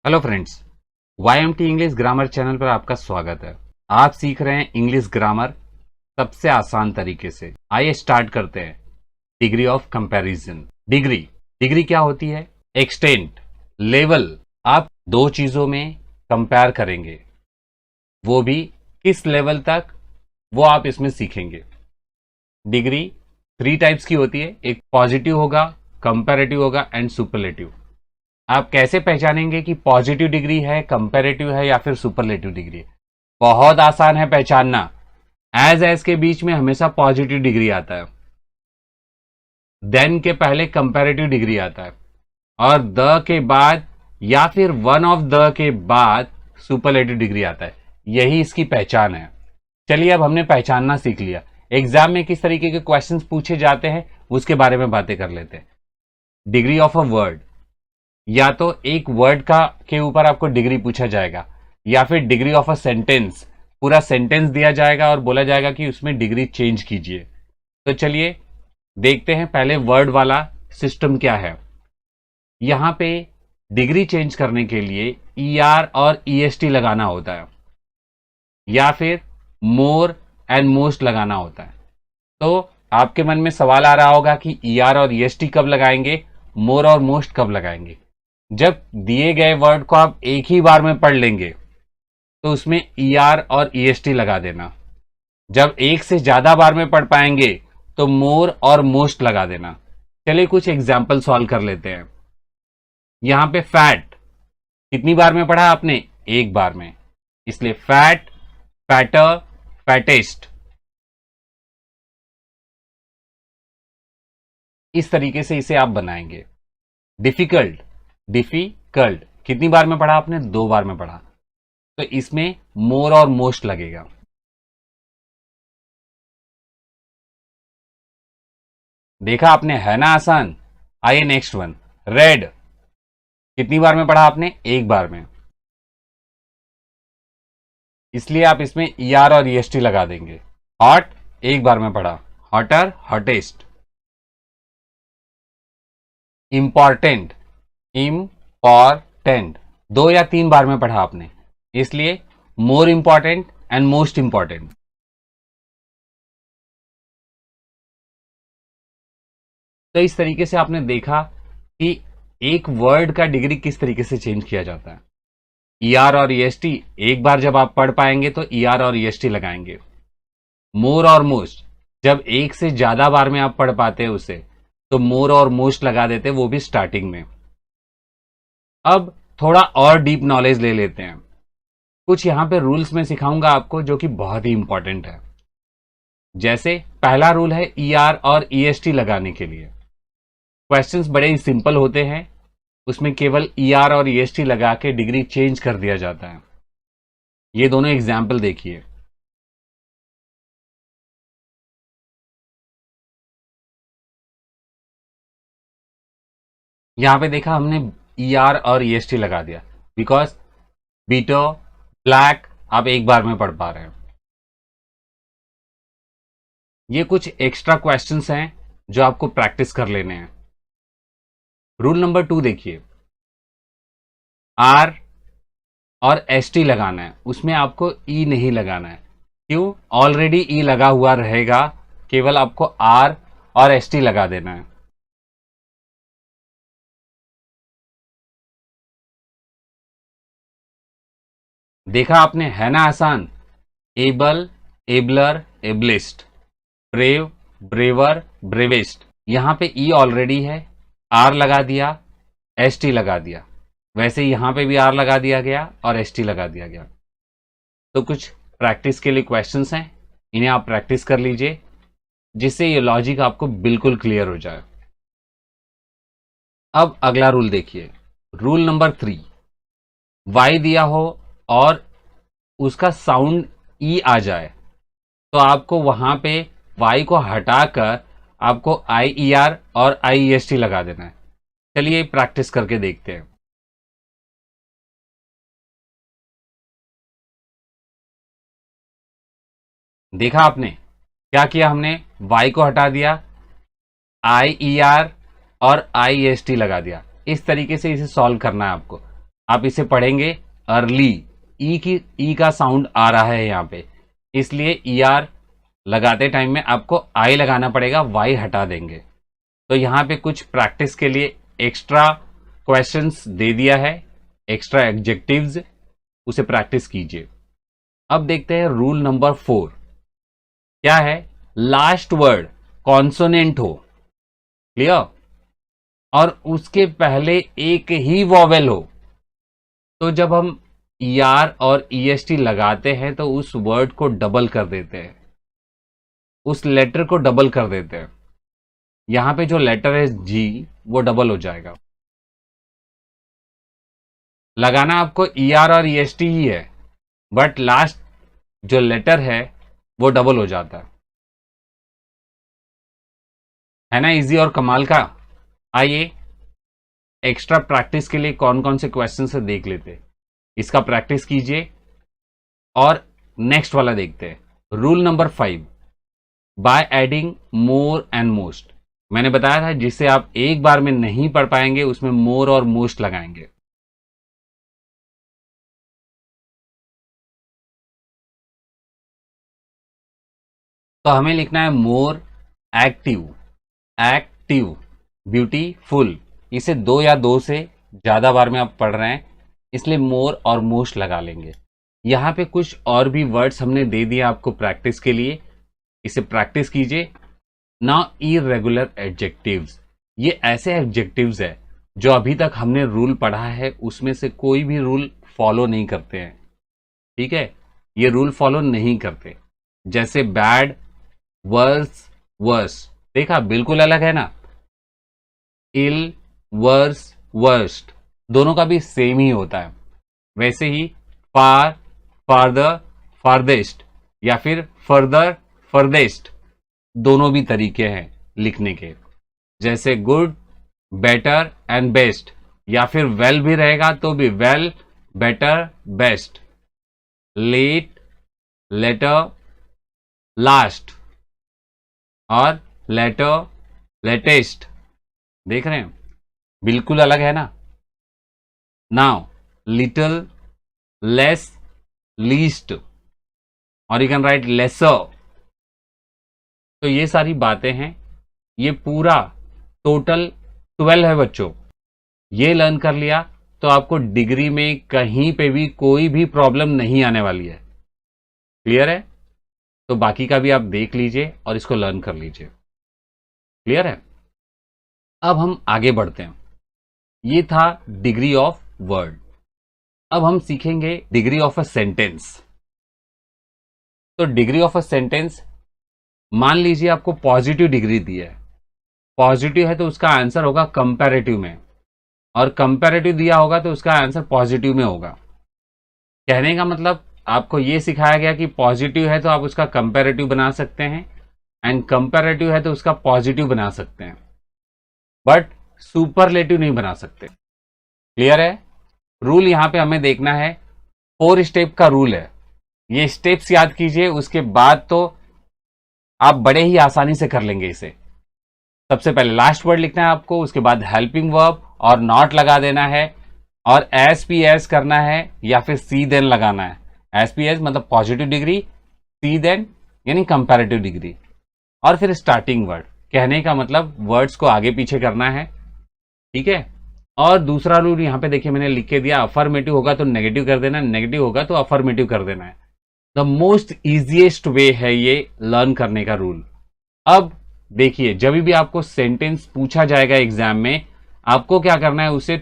Hello friends, YMT English grammar channel पर आपका स्वागत है। आप सीख रहे हैं इंग्लिश ग्रामर सबसे आसान तरीके से। आइए स्टार्ट करते हैं। Degree of comparison. डिग्री क्या होती है? Extent, level. आप दो चीजों में कंपेयर करेंगे, वो भी किस लेवल तक, वो आप इसमें सीखेंगे। डिग्री 3 टाइप्स की होती है, एक पॉजिटिव होगा, कंपैरेटिव होगा एंड सुपरलेटिव। आप कैसे पहचानेंगे कि पॉजिटिव डिग्री है, कंपैरेटिव है या फिर सुपरलेटिव डिग्री है? बहुत आसान है पहचानना। एज के बीच में हमेशा पॉजिटिव डिग्री आता है, देन के पहले कंपैरेटिव डिग्री आता है और द के बाद या फिर वन ऑफ द के बाद सुपरलेटिव डिग्री आता है। यही इसकी पहचान है। चलिए अब हमने पहचानना सीख लिया, एग्जाम में किस तरीके के क्वेश्चंस पूछे जाते हैं उसके बारे में बातें कर लेते हैं। डिग्री ऑफ अ वर्ड, या तो एक वर्ड का के ऊपर आपको डिग्री पूछा जाएगा या फिर डिग्री ऑफ अ सेंटेंस, पूरा सेंटेंस दिया जाएगा और बोला जाएगा कि उसमें डिग्री चेंज कीजिए। तो चलिए देखते हैं पहले वर्ड वाला सिस्टम क्या है। यहां पे डिग्री चेंज करने के लिए ER और EST लगाना होता है या फिर मोर एंड मोस्ट लगाना होता है। तो आपके मन में सवाल आ रहा होगा कि ER और EST कब लगाएंगे, मोर और मोस्ट कब लगाएंगे? जब दिए गए वर्ड को आप एक ही बार में पढ़ लेंगे तो उसमें ER और EST लगा देना। जब एक से ज्यादा बार में पढ़ पाएंगे तो मोर और मोस्ट लगा देना। चलिए कुछ एग्जाम्पल सॉल्व कर लेते हैं। यहां पे फैट कितनी बार में पढ़ा आपने? एक बार में, इसलिए फैट, फैटर, फैटेस्ट। इस तरीके से इसे आप बनाएंगे। डिफिकल्ट कितनी बार में पढ़ा आपने? 2 बार में पढ़ा, तो इसमें मोर और मोस्ट लगेगा। देखा आपने, है ना आसान। आइए नेक्स्ट वन, रेड कितनी बार में पढ़ा आपने? 1 बार में, इसलिए आप इसमें ER और EST लगा देंगे। हॉट 1 बार में पढ़ा, हॉटर, हॉटेस्ट। इंपॉर्टेंट 2 या 3 बार में पढ़ा आपने, इसलिए more important and most important. तो इस तरीके से आपने देखा कि एक वर्ड का डिग्री किस तरीके से चेंज किया जाता है। ER और EST एक बार जब आप पढ़ पाएंगे तो ER और EST लगाएंगे। मोर और मोस्ट जब एक से ज्यादा बार में आप पढ़ पाते हैं उसे, तो मोर और मोस्ट लगा देते, वो भी स्टार्टिंग में। अब थोड़ा और डीप नॉलेज ले लेते हैं। कुछ यहां पे रूल्स में सिखाऊंगा आपको जो कि बहुत ही इंपॉर्टेंट है। जैसे पहला रूल है ER और EST लगाने के लिए। क्वेश्चंस बड़े ही सिंपल होते हैं, उसमें केवल ER और EST लगा के डिग्री चेंज कर दिया जाता है। ये दोनों एग्जाम्पल देखिए। यहां पे देखा हमने ER और EST लगा दिया बिकॉज बीटर, ब्लैक आप एक बार में पढ़ पा रहे हैं। ये कुछ एक्स्ट्रा क्वेश्चंस हैं जो आपको प्रैक्टिस कर लेने हैं। रूल नंबर 2 देखिए, R और ST लगाना है, उसमें आपको E नहीं लगाना है। क्यों? ऑलरेडी E लगा हुआ रहेगा, केवल आपको R और ST लगा देना है। देखा आपने, है ना आसान। Able, abler, ablest, brave, braver, bravest. यहां पे E ऑलरेडी है, R लगा दिया, ST लगा दिया। वैसे यहां पे भी R लगा दिया गया और ST लगा दिया गया। तो कुछ प्रैक्टिस के लिए क्वेश्चंस हैं, इन्हें आप प्रैक्टिस कर लीजिए जिससे ये लॉजिक आपको बिल्कुल क्लियर हो जाए। अब अगला रूल देखिए, रूल नंबर 3। Y दिया हो और उसका साउंड E आ जाए तो आपको वहां पे Y को हटाकर आपको IER और IEST लगा देना है। चलिए प्रैक्टिस करके देखते हैं। देखा आपने क्या किया? हमने Y को हटा दिया, IER और IEST लगा दिया। इस तरीके से इसे सॉल्व करना है आपको। आप इसे पढ़ेंगे अर्ली, ई का साउंड आ रहा है यहाँ पे, इसलिए ER लगाते टाइम में आपको आई लगाना पड़ेगा, वाई हटा देंगे। तो यहाँ पे कुछ प्रैक्टिस के लिए एक्स्ट्रा क्वेश्चंस दे दिया है, एक्स्ट्रा एडजेक्टिव्स, उसे प्रैक्टिस कीजिए। अब देखते हैं रूल नंबर 4 क्या है। लास्ट वर्ड कॉन्सोनेंट हो, क्लियर, और उसके पहले एक ही वॉवेल हो, तो जब हम ER और EST लगाते हैं तो उस वर्ड को डबल कर देते हैं, उस लेटर को डबल कर देते हैं। यहां पे जो लेटर है G वो डबल हो जाएगा। लगाना आपको ER और EST ही है, बट लास्ट जो लेटर है वो डबल हो जाता है ना, इजी और कमाल का। आइए एक्स्ट्रा प्रैक्टिस के लिए कौन कौन से क्वेश्चन से देख लेते हैं, इसका प्रैक्टिस कीजिए। और नेक्स्ट वाला देखते हैं, rule number 5 by adding more and most. मैंने बताया था जिससे आप एक बार में नहीं पढ़ पाएंगे उसमें मोर और मोस्ट लगाएंगे। तो हमें लिखना है मोर एक्टिव, एक्टिव, ब्यूटीफुल। इसे 2 या 2 से ज्यादा बार में आप पढ़ रहे हैं, इसलिए मोर और मोस्ट लगा लेंगे। यहां पे कुछ और भी वर्ड्स हमने दे दिए आपको प्रैक्टिस के लिए, इसे प्रैक्टिस कीजिए। नाउ इरेगुलर एडजेक्टिव्स, ये ऐसे एडजेक्टिव्स है जो अभी तक हमने रूल पढ़ा है उसमें से कोई भी रूल फॉलो नहीं करते हैं, ठीक है, ये रूल फॉलो नहीं करते। जैसे बैड, वर्स, वर्स, देखा बिल्कुल अलग है ना। इल, वर्स, वर्स्ट, दोनों का भी सेम ही होता है। वैसे ही फार, फार्दर, फार्देस्ट, या फिर फर्दर, फर्देस्ट, दोनों भी तरीके हैं लिखने के। जैसे गुड, बेटर एंड बेस्ट, या फिर वेल भी रहेगा तो भी well, better, best. Late, later, last, और लेटर, लेटेस्ट, देख रहे हैं बिल्कुल अलग है ना। नाउ लिटिल, लेस, लीस्ट, और यू कैन राइट लेसर। तो ये सारी बातें हैं, ये पूरा टोटल 12 है बच्चों। ये लर्न कर लिया तो आपको डिग्री में कहीं पे भी कोई भी प्रॉब्लम नहीं आने वाली है, क्लियर है। तो बाकी का भी आप देख लीजिए और इसको लर्न कर लीजिए, क्लियर है। अब हम आगे बढ़ते हैं, ये था डिग्री ऑफ वर्ड। अब हम सीखेंगे डिग्री ऑफ अ सेंटेंस। तो डिग्री ऑफ अ सेंटेंस, मान लीजिए आपको पॉजिटिव डिग्री दी है, पॉजिटिव है तो उसका आंसर होगा कंपैरेटिव में, और कंपैरेटिव दिया होगा तो उसका आंसर पॉजिटिव में होगा। कहने का मतलब आपको यह सिखाया गया कि पॉजिटिव है तो आप उसका कंपैरेटिव बना सकते हैं, एंड कंपैरेटिव है तो उसका पॉजिटिव बना सकते हैं, बट सुपरलेटिव नहीं बना सकते, क्लियर है। रूल यहां पे हमें देखना है, 4 स्टेप का रूल है, ये स्टेप्स याद कीजिए, उसके बाद तो आप बड़े ही आसानी से कर लेंगे इसे। सबसे पहले लास्ट वर्ड लिखना है आपको, उसके बाद हेल्पिंग वर्ब और नॉट लगा देना है, और एस पी एस करना है या फिर सी देन लगाना है। एस पी एस मतलब पॉजिटिव डिग्री, सी देन यानी कंपैरेटिव डिग्री, और फिर स्टार्टिंग वर्ड। कहने का मतलब वर्ड्स को आगे पीछे करना है, ठीक है। और दूसरा रूल यहां पे देखिए मैंने लिख के दिया, अफर्मेटिव होगा तो नेगेटिव कर देना, नेगेटिव होगा तो अफर्मेटिव कर देना है। द मोस्ट इजिएस्ट वे है ये लर्न करने का रूल। अब देखिए जब भी आपको सेंटेंस पूछा जाएगा एग्जाम में, आपको क्या करना है, उसे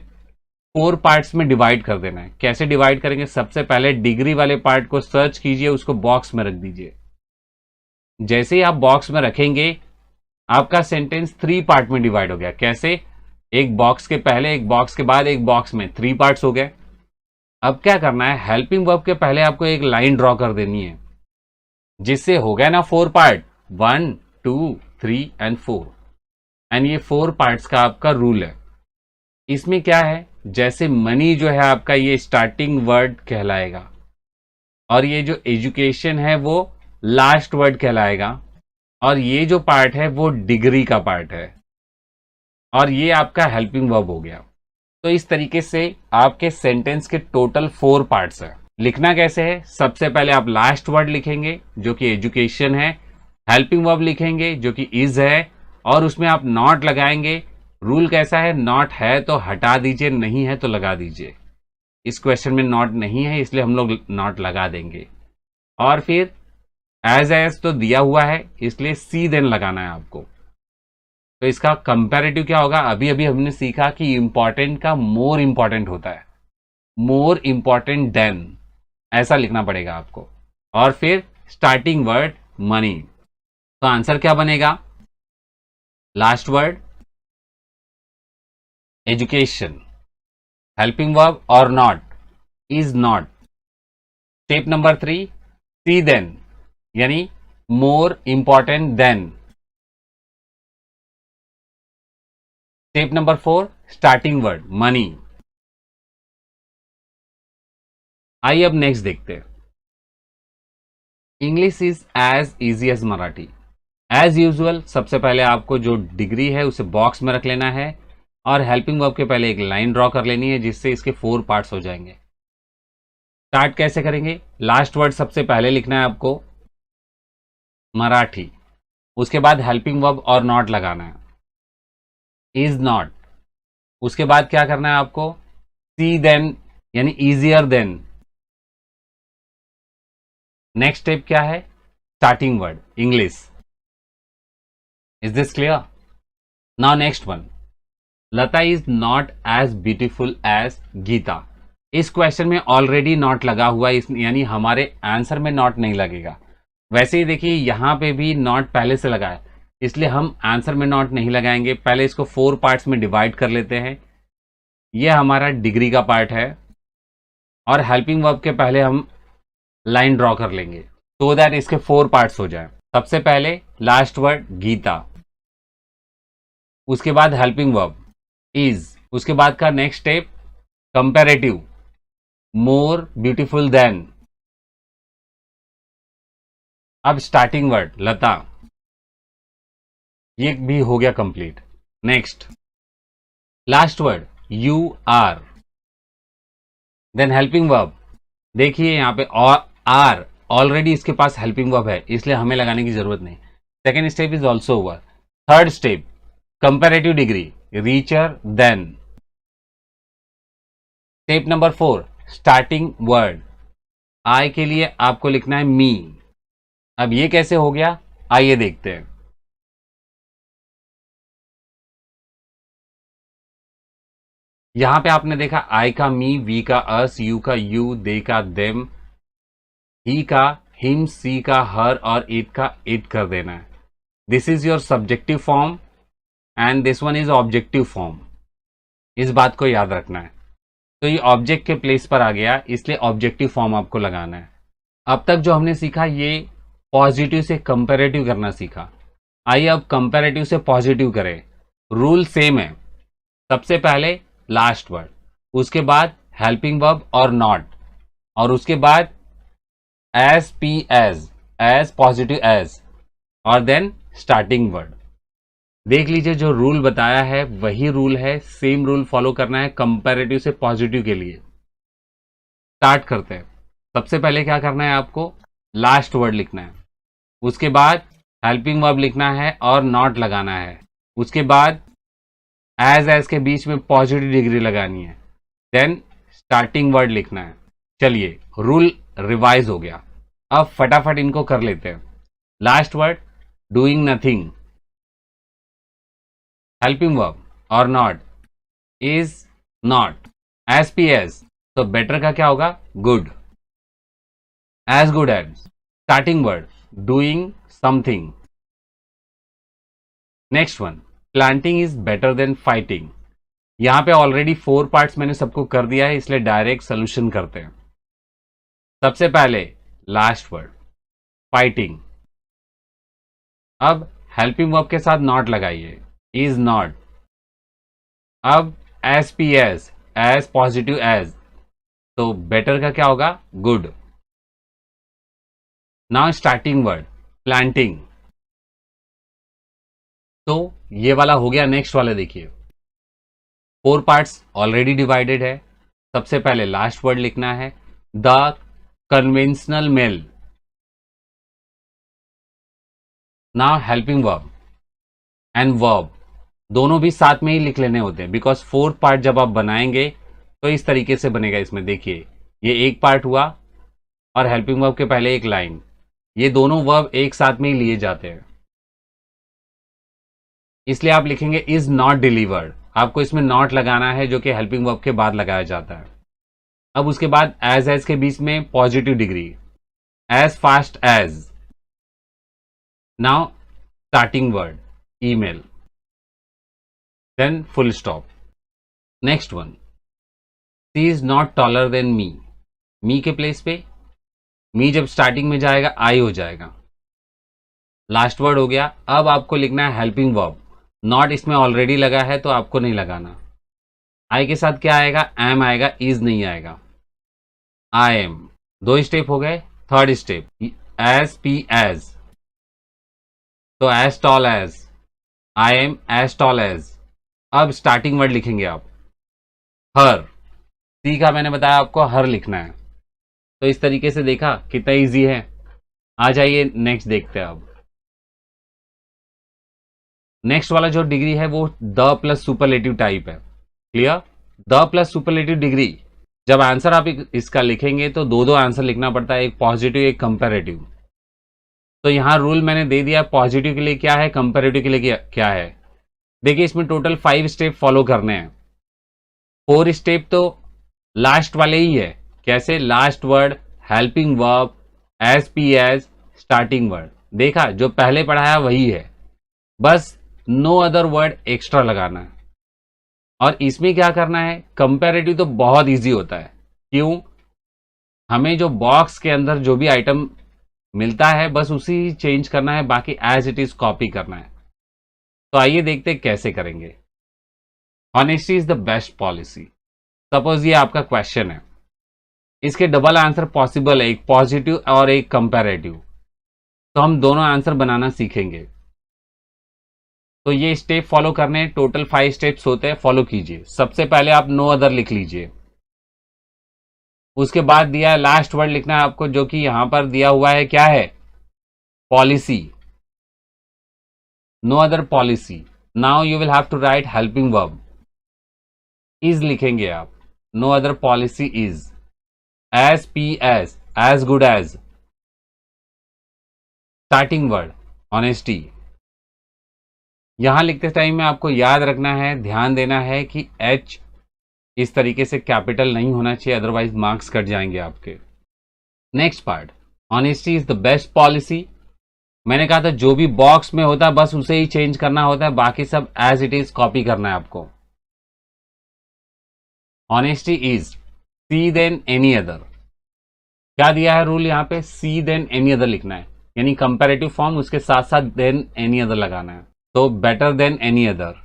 4 पार्ट्स में डिवाइड कर देना है। कैसे डिवाइड करेंगे, सबसे पहले डिग्री वाले पार्ट को सर्च कीजिए, उसको बॉक्स में रख दीजिए। जैसे ही आप बॉक्स में रखेंगे आपका सेंटेंस 3 पार्ट में डिवाइड हो गया। कैसे, एक बॉक्स के पहले, एक बॉक्स के बाद, एक बॉक्स में, 3 पार्ट्स हो गए। अब क्या करना है, हेल्पिंग वर्ब के पहले आपको एक लाइन ड्रॉ कर देनी है, जिससे हो गया ना 4 पार्ट, 1 2 3 एंड 4, एंड ये 4 पार्ट्स का आपका रूल है। इसमें क्या है, जैसे मनी जो है आपका ये स्टार्टिंग वर्ड कहलाएगा, और ये जो एजुकेशन है वो लास्ट वर्ड कहलाएगा, और ये जो पार्ट है वो डिग्री का पार्ट है, और ये आपका हेल्पिंग वर्ब हो गया। तो इस तरीके से आपके सेंटेंस के टोटल 4 पार्ट्स हैं। लिखना कैसे है? सबसे पहले आप लास्ट वर्ड लिखेंगे जो कि एजुकेशन है, हेल्पिंग वर्ब लिखेंगे जो कि इज है, और उसमें आप नॉट लगाएंगे। रूल कैसा है? नॉट है तो हटा दीजिए, नहीं है तो लगा दीजिए। इस क्वेश्चन में नॉट नहीं है इसलिए हम लोग नॉट लगा देंगे। और फिर एज तो दिया हुआ है इसलिए सी देन लगाना है आपको। तो इसका कंपैरेटिव क्या होगा? अभी अभी हमने सीखा कि इंपॉर्टेंट का मोर इंपॉर्टेंट होता है, मोर इंपॉर्टेंट देन, ऐसा लिखना पड़ेगा आपको। और फिर स्टार्टिंग वर्ड मनी। तो आंसर क्या बनेगा? Last word education, helping verb और not, is not. Step number 3 see than, यानी more important than. Step number 4 starting word money. आइए अब नेक्स्ट देखते हैं। English is as easy as Marathi. As usual सबसे पहले आपको जो डिग्री है उसे बॉक्स में रख लेना है और हेल्पिंग वर्ब के पहले एक लाइन ड्रॉ कर लेनी है जिससे इसके 4 पार्ट्स हो जाएंगे। स्टार्ट कैसे करेंगे? लास्ट वर्ड सबसे पहले लिखना है आपको, मराठी। उसके बाद हेल्पिंग वर्ब और नॉट लगाना है, इज नॉट। उसके बाद क्या करना है आपको? सी देन, यानी इजियर देन। नेक्स्ट स्टेप क्या है? Starting word English. Is this clear? Now next one, Lata is not as beautiful as Gita. इस क्वेश्चन में ऑलरेडी नॉट लगा हुआ है, यानी हमारे आंसर में नॉट नहीं लगेगा। वैसे ही देखिए यहां पे भी नॉट पहले से लगा है, इसलिए हम आंसर में नॉट नहीं लगाएंगे। पहले इसको 4 पार्ट्स में डिवाइड कर लेते हैं। यह हमारा डिग्री का पार्ट है और हेल्पिंग वर्ब के पहले हम लाइन ड्रॉ कर लेंगे सो दैट इसके 4 पार्ट्स हो जाए। सबसे पहले लास्ट वर्ड गीता, उसके बाद हेल्पिंग वर्ब इज, उसके बाद का next step comparative, more beautiful than. अब स्टार्टिंग वर्ड लता, ये भी हो गया complete. Next last word you are, then helping verb. देखिए यहां पे आर ऑलरेडी इसके पास हेल्पिंग वर्ब है इसलिए हमें लगाने की जरूरत नहीं। Second step is also over. Third step comparative degree, richer than. Step number 4 starting word, I के लिए आपको लिखना है मी। अब ये कैसे हो गया आइए देखते हैं। यहां पे आपने देखा आई का मी, वी का अस, यू का यू, दे का देम, ही का हिम, सी का हर और इट का इट कर देना है। This is your subjective form and this one is objective form. इस बात को याद रखना है। तो ये ऑब्जेक्ट के प्लेस पर आ गया इसलिए ऑब्जेक्टिव फॉर्म आपको लगाना है। अब तक जो हमने सीखा ये पॉजिटिव से कंपैरेटिव करना सीखा। आइए अब कंपैरेटिव से पॉजिटिव करें। रूल सेम है, सबसे पहले लास्ट वर्ड, उसके बाद हेल्पिंग वर्ब और नॉट, और उसके बाद as P as positive as, और देन स्टार्टिंग वर्ड। देख लीजिए जो रूल बताया है वही रूल है, सेम रूल फॉलो करना है कंपैरेटिव से पॉजिटिव के लिए। स्टार्ट करते हैं। सबसे पहले क्या करना है आपको? लास्ट वर्ड लिखना है, उसके बाद हेल्पिंग वर्ब लिखना है और नॉट लगाना है, उसके बाद एज के बीच में पॉजिटिव डिग्री लगानी है, देन स्टार्टिंग वर्ड लिखना है। चलिए रूल रिवाइज हो गया, अब फटाफट इनको कर लेते हैं। Last word doing nothing, helping verb और not is not, as P as तो बेटर का क्या होगा? Good, as good as. Starting word doing something. Next one planting is better than fighting. यहां पे ऑलरेडी 4 पार्ट्स मैंने सबको कर दिया है इसलिए डायरेक्ट सोल्यूशन करते हैं। सबसे पहले लास्ट वर्ड फाइटिंग, अब हेल्पिंग वर्ब के साथ नॉट लगाइए, इज नॉट। अब as P as positive as तो बेटर का क्या होगा? Good. Now starting word planting, तो ये वाला हो गया। नेक्स्ट वाले देखिए, 4 पार्ट्स ऑलरेडी डिवाइडेड है। सबसे पहले लास्ट वर्ड लिखना है, the conventional mail. Now helping verb and verb दोनों भी साथ में ही लिख लेने होते हैं, बिकॉज 4 पार्ट जब आप बनाएंगे तो इस तरीके से बनेगा। इसमें देखिए, ये एक पार्ट हुआ और हेल्पिंग वर्ब के पहले एक लाइन, ये दोनों वर्ब एक साथ में ही लिए जाते हैं, इसलिए आप लिखेंगे इज नॉट डिलीवर्ड। आपको इसमें नॉट लगाना है, जो कि हेल्पिंग वर्ब के बाद लगाया जाता है। अब उसके बाद एज के बीच में positive degree, as fast as. Now starting word email, then full stop. Next one, she is not taller than me. Me के प्लेस पे मी जब स्टार्टिंग में जाएगा आई हो जाएगा। लास्ट वर्ड हो गया। अब आपको लिखना है हेल्पिंग वर्ब। नॉट इसमें ऑलरेडी लगा है तो आपको नहीं लगाना। आई के साथ क्या आएगा, एम आएगा, इज नहीं आएगा। आई एम, 2 स्टेप हो गए। Third step as P as, तो as tall as, I am as tall as. अब स्टार्टिंग वर्ड लिखेंगे आप, हर। सी का मैंने बताया आपको हर लिखना है। तो इस तरीके से देखा कितना इजी है। आ जाइए नेक्स्ट देखते हैं। अब नेक्स्ट वाला जो डिग्री है वो द प्लस सुपरलेटिव टाइप है। Clear? The plus superlative degree, जब आंसर आप इसका लिखेंगे तो दो आंसर लिखना पड़ता है, एक पॉजिटिव एक कंपैरेटिव। तो यहां रूल मैंने दे दिया, पॉजिटिव के लिए क्या है, कंपैरेटिव के लिए क्या है। देखिए इसमें टोटल 5 स्टेप फॉलो करने हैं। 4 स्टेप तो लास्ट वाले ही है। कैसे? Last word, helping verb, as P as, starting word. देखा, जो पहले पढ़ाया वही है, बस नो अदर वर्ड एक्स्ट्रा लगाना है। और इसमें क्या करना है, कंपैरेटिव तो बहुत इजी होता है। क्यों? हमें जो बॉक्स के अंदर जो भी आइटम मिलता है बस उसी चेंज करना है, बाकी एज इट इज कॉपी करना है। तो आइए देखते हैं कैसे करेंगे। Honesty is the best policy. Suppose ये आपका क्वेश्चन है, इसके डबल आंसर पॉसिबल है, एक पॉजिटिव और एक कंपैरेटिव। तो हम दोनों आंसर बनाना सीखेंगे। तो ये स्टेप फॉलो करने, टोटल 5 स्टेप्स होते हैं, फॉलो कीजिए। सबसे पहले आप नो अदर लिख लीजिए। उसके बाद दिया है लास्ट वर्ड लिखना है आपको, जो कि यहां पर दिया हुआ है, क्या है, policy. No other policy. Now you will have to write helping verb. Is लिखेंगे आप, no other policy is, as P as good as, starting word honesty. यहां लिखते टाइम में आपको याद रखना है, ध्यान देना है कि एच इस तरीके से कैपिटल नहीं होना चाहिए, अदरवाइज मार्क्स कट जाएंगे आपके। Next part, honesty is the best policy. मैंने कहा था जो भी बॉक्स में होता है बस उसे ही चेंज करना होता है, बाकी सब एज इट इज कॉपी करना है आपको। Honesty is C than any other. क्या दिया है रूल यहां पे, सी देन एनी अदर लिखना है, यानी कंपैरेटिव फॉर्म उसके साथ साथ देन एनी अदर लगाना है। तो better than any other,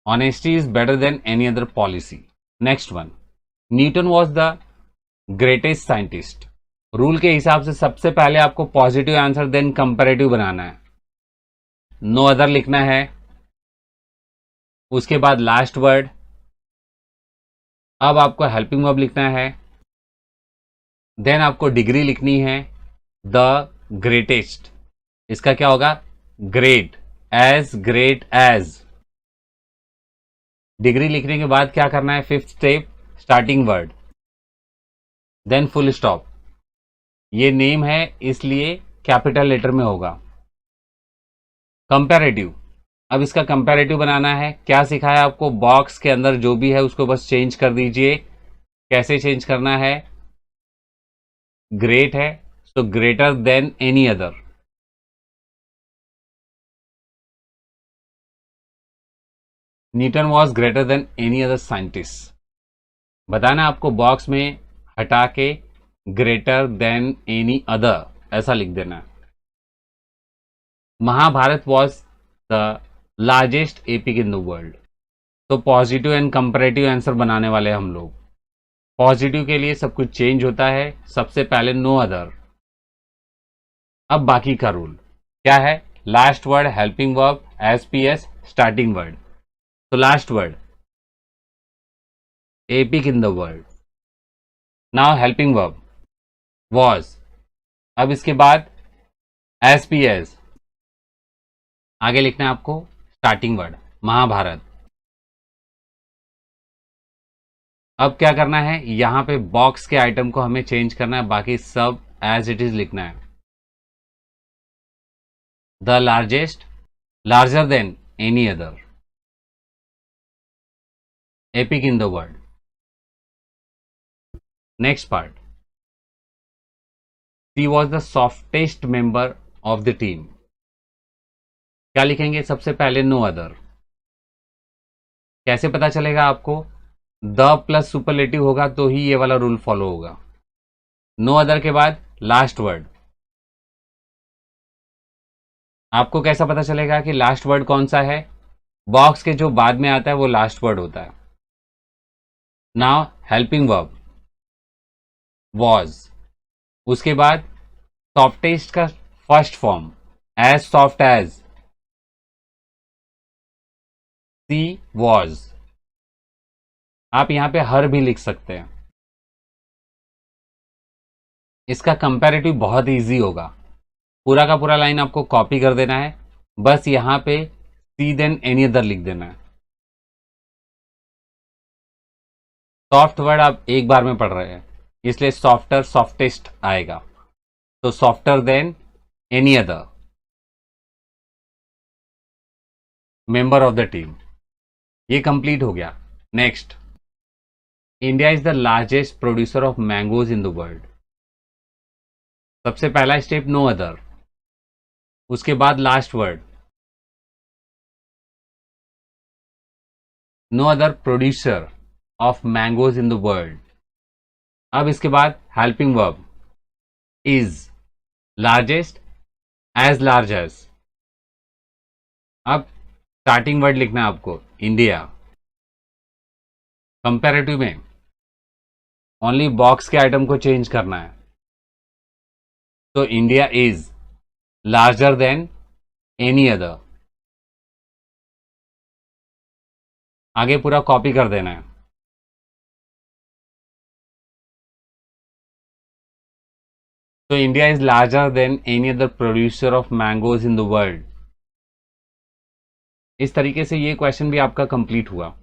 honesty is better then any other policy. Next one, Newton was the greatest scientist. Rule के हिसाब से सबसे पहले आपको पॉजिटिव आंसर देन कंपैरेटिव बनाना है, नो अदर लिखना है, उसके बाद लास्ट वर्ड। अब आपको हेल्पिंग वर्ब लिखना है, देन आपको डिग्री लिखनी है, द ग्रेटेस्ट। इसका क्या होगा, ग्रेट एज। डिग्री लिखने के बाद क्या करना है, 5th step, starting word, then full stop. ये नेम है इसलिए कैपिटल लेटर में होगा। कंपैरेटिव, अब इसका कंपैरेटिव बनाना है। क्या सिखाया आपको, बॉक्स के अंदर जो भी है उसको बस चेंज कर दीजिए। कैसे चेंज करना है, ग्रेट है तो greater than any other, Newton was greater than any other scientist. बताना आपको बॉक्स में हटा के ग्रेटर देन एनी अदर ऐसा लिख देना। Mahabharata was the largest epic in the world. तो पॉजिटिव एंड कंपैरेटिव आंसर बनाने वाले हम लोग। पॉजिटिव के लिए सब कुछ चेंज होता है, सबसे पहले नो अदर। अब बाकी का रूल क्या है, last word helping verb, SPS starting word. So last word, epic in the world. Now helping verb was. अब इसके बाद SPS आगे लिखना है आपको स्टार्टिंग वर्ड महाभारत. अब क्या करना है, यहां पे बॉक्स के आइटम को हमें चेंज करना है, बाकी सब एज इट इज लिखना है. The largest, larger than any other, epic in the world. Next part, she was the softest member of the team. क्या लिखेंगे, सबसे पहले नो अदर. कैसे पता चलेगा आपको, द प्लस सुपरलेटिव होगा तो ही ये वाला रूल फॉलो होगा. नो अदर के बाद लास्ट वर्ड. आपको कैसा पता चलेगा कि लास्ट वर्ड कौन सा है, बॉक्स के जो बाद में आता है वो लास्ट वर्ड होता है. नाउ हेल्पिंग वर्ब वॉज, उसके बाद सॉफ्टेस्ट का first form as soft as, C was. आप यहां पे हर भी लिख सकते हैं. इसका कंपैरेटिव बहुत इजी होगा. पूरा का पूरा लाइन आपको कॉपी कर देना है, बस यहां पे सी देन एनी अदर लिख देना है. सॉफ्ट वर्ड आप एक बार में पढ़ रहे हैं इसलिए सॉफ्टर सॉफ्टेस्ट आएगा. तो softer than any other member of the team. ये कंप्लीट हो गया. Next, India is the largest producer of mangoes in the world. सबसे पहला स्टेप नो अदर, उसके बाद last word no other producer of mangoes in the world. अब इसके बाद helping verb is, largest as large as. अब starting word लिखना है आपको इंडिया. कंपैरेटिव में ओनली बॉक्स के आइटम को चेंज करना है. तो India is larger than any other. आगे पूरा कॉपी कर देना है. तो India is larger than any other producer of mangoes in the world. इस तरीके से ये क्वेश्चन भी आपका कंप्लीट हुआ.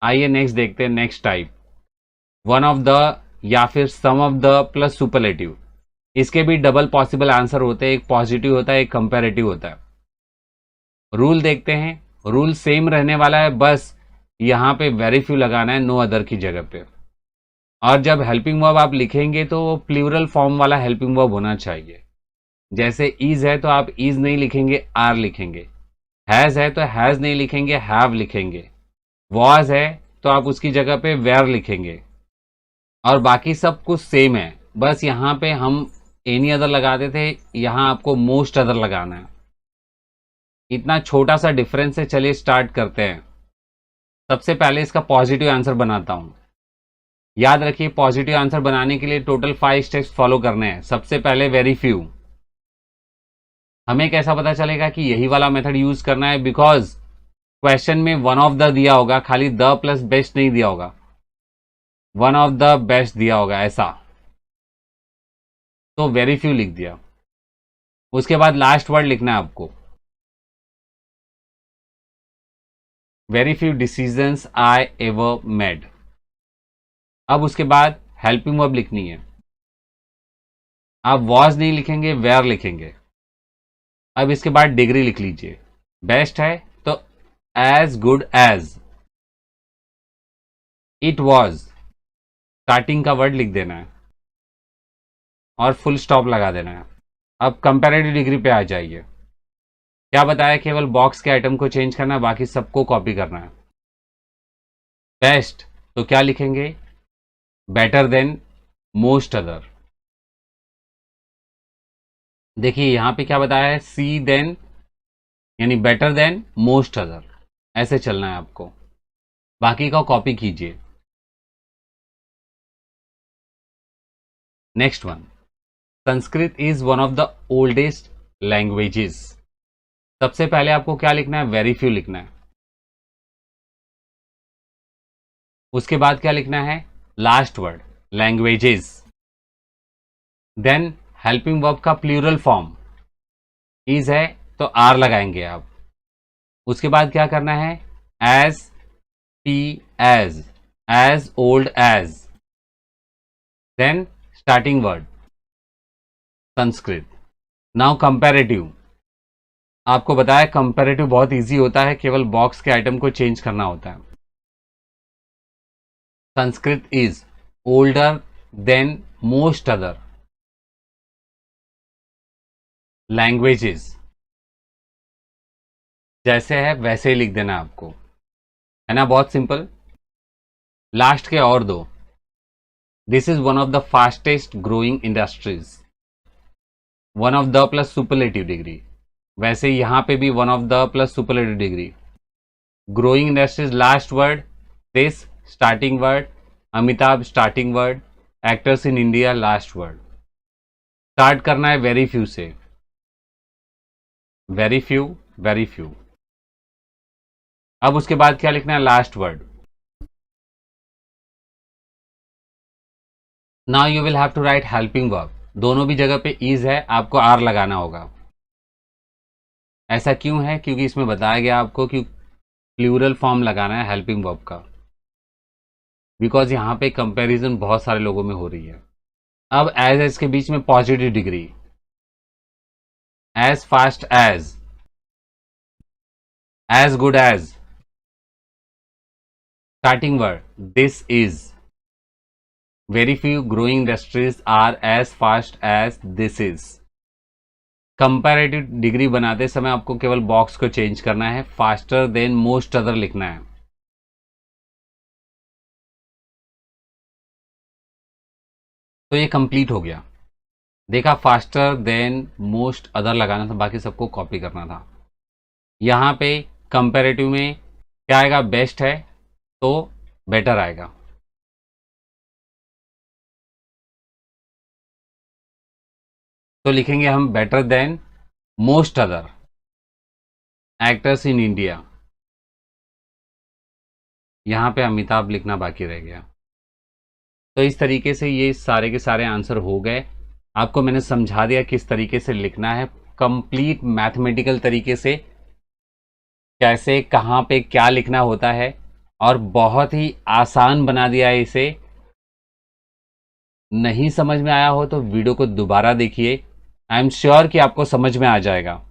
आइए नेक्स्ट देखते हैं. Next type, one of the या फिर सम ऑफ द प्लस सुपरलेटिव. इसके भी डबल पॉसिबल आंसर होते हैं, एक पॉजिटिव होता है, एक कंपैरेटिव होता है. रूल देखते हैं. रूल सेम रहने वाला है, बस यहां पे वेरी फ्यू लगाना है नो अदर की जगह पे. और जब हेल्पिंग वर्ब आप लिखेंगे तो वो प्लूरल फॉर्म वाला हेल्पिंग वर्ब होना चाहिए. जैसे इज है तो आप इज नहीं लिखेंगे, आर लिखेंगे. हैज है तो हैज नहीं लिखेंगे, हैव लिखेंगे. वॉज है तो आप उसकी जगह पे वेयर लिखेंगे. और बाकी सब कुछ सेम है, बस यहां पे हम एनी अदर लगाते थे, यहां आपको मोस्ट अदर लगाना है. इतना छोटा सा डिफरेंस है. चलिए स्टार्ट करते हैं. सबसे पहले इसका पॉजिटिव आंसर बनाता हूं. याद रखिए पॉजिटिव आंसर बनाने के लिए टोटल 5 स्टेप्स फॉलो करने हैं. सबसे पहले वेरी फ्यू. हमें कैसा पता चलेगा कि यही वाला मेथड यूज करना है, बिकॉज क्वेश्चन में वन ऑफ द दिया होगा, खाली द प्लस बेस्ट नहीं दिया होगा, वन ऑफ द बेस्ट दिया होगा ऐसा. तो वेरी फ्यू लिख दिया. उसके बाद लास्ट वर्ड लिखना है आपको, very few decisions I ever made. अब उसके बाद हेल्पिंग वर्ब लिखनी है. आप वॉज नहीं लिखेंगे, वेयर लिखेंगे. अब इसके बाद डिग्री लिख लीजिए. बेस्ट है तो as good as. It was, starting का वर्ड लिख देना है और फुल स्टॉप लगा देना है. अब कंपैरेटिव डिग्री पे आ जाइए. क्या बताया, केवल बॉक्स के आइटम को चेंज करना है, बाकी सबको कॉपी करना है. बेस्ट तो क्या लिखेंगे, बेटर देन मोस्ट अदर. देखिए यहां पे क्या बताया है, सी देन यानी बेटर देन मोस्ट अदर. ऐसे चलना है आपको. बाकी का कॉपी कीजिए. Next one, Sanskrit is one of the oldest languages. सबसे पहले आपको क्या लिखना है, वेरी फ्यू लिखना है। उसके बाद क्या लिखना है, last word languages. Then helping verb का प्लूरल फॉर्म इज है तो आर लगाएंगे आप। उसके बाद क्या करना है, as, P, as old as. Then starting word Sanskrit. Now comparative, आपको बताया कंपैरेटिव बहुत इजी होता है, केवल बॉक्स के आइटम को चेंज करना होता है। Sanskrit is older than most other languages. जैसे है वैसे ही लिख देना आपको, है ना, बहुत सिंपल। लास्ट के और दो, this is one of the fastest growing industries. One of the plus superlative degree, वैसे यहां पे भी one of the plus superlative degree. Growing industries last word, this starting word, Amitabh starting word, actors in India last word. Start करना है very few से, very few, very few. अब उसके बाद क्या लिखना है, last word. Now you will have to write helping verb. दोनों भी जगह पे इज है, आपको आर लगाना होगा। ऐसा क्यों है, क्योंकि इसमें बताया गया आपको कि प्लूरल फॉर्म लगाना है हेल्पिंग वर्ब का, बिकॉज यहां पे कंपैरिजन बहुत सारे लोगों में हो रही है। अब एज के बीच में positive degree, as fast as good as. Starting word this is, very few growing industries are as fast as this is. Comparative degree बनाते समय आपको केवल बॉक्स को चेंज करना है, फास्टर देन मोस्ट अदर लिखना है। तो ये कंप्लीट हो गया। देखा, फास्टर देन मोस्ट अदर लगाना था, बाकी सबको कॉपी करना था। यहां पे कंपैरेटिव में क्या आएगा, बेस्ट है तो बेटर आएगा। तो लिखेंगे हम better than most other actors in India. यहां पे अमिताभ लिखना बाकी रह गया। तो इस तरीके से ये सारे के सारे आंसर हो गए। आपको मैंने समझा दिया किस तरीके से लिखना है, कंप्लीट मैथमेटिकल तरीके से कैसे कहाँ पे क्या लिखना होता है, और बहुत ही आसान बना दिया है इसे। नहीं समझ में आया हो तो वीडियो को दोबारा देखिए, आई एम श्योर कि आपको समझ में आ जाएगा।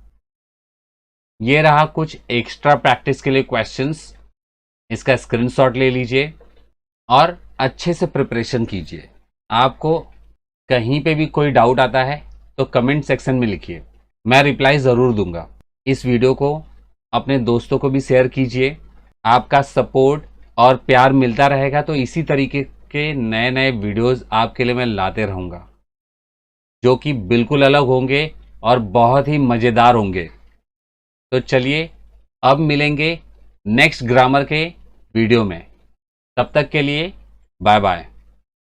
ये रहा कुछ एक्स्ट्रा प्रैक्टिस के लिए क्वेश्चंस, इसका स्क्रीनशॉट ले लीजिए और अच्छे से प्रिपरेशन कीजिए। आपको कहीं पे भी कोई डाउट आता है तो कमेंट सेक्शन में लिखिए, मैं रिप्लाई ज़रूर दूंगा। इस वीडियो को अपने दोस्तों को भी शेयर कीजिए। आपका सपोर्ट और प्यार मिलता रहेगा तो इसी तरीके के नए नए वीडियोस आपके लिए मैं लाते रहूँगा, जो कि बिल्कुल अलग होंगे और बहुत ही मज़ेदार होंगे। तो चलिए अब मिलेंगे नेक्स्ट ग्रामर के वीडियो में, तब तक के लिए बाय बाय।